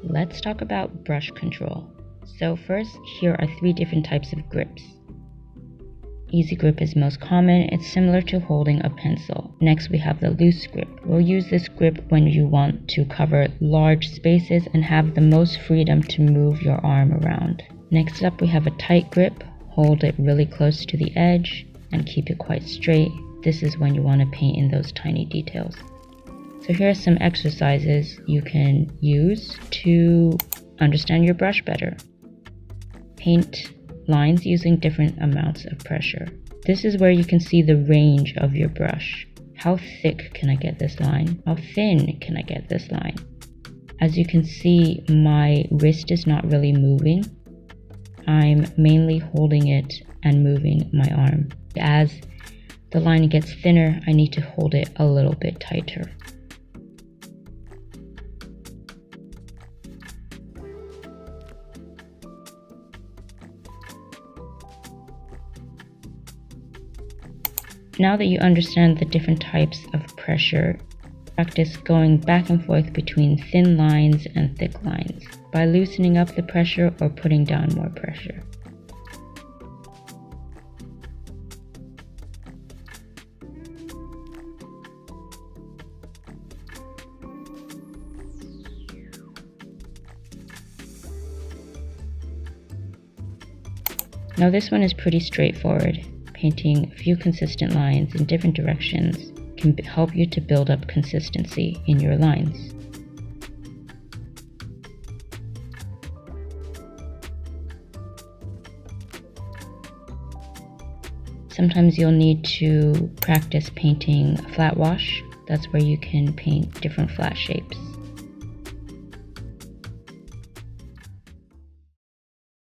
Let's talk about brush control. So first, here are 3 different types of grips. Easy grip is most common. It's similar to holding a pencil. Next, we have the loose grip. We'll use this grip when you want to cover large spaces and have the most freedom to move your arm around. Next up, we have a tight grip. Hold it really close to the edge and keep it quite straight. This is when you want to paint in those tiny details. So here are some exercises you can use to understand your brush better. Paint lines using different amounts of pressure. This is where you can see the range of your brush. How thick can I get this line? How thin can I get this line? As you can see, my wrist is not really moving. I'm mainly holding it and moving my arm. As the line gets thinner, I need to hold it a little bit tighter. Now that you understand the different types of pressure, practice going back and forth between thin lines and thick lines by loosening up the pressure or putting down more pressure. Now this one is pretty straightforward. Painting a few consistent lines in different directions can help you to build up consistency in your lines. Sometimes you'll need to practice painting a flat wash. That's where you can paint different flat shapes.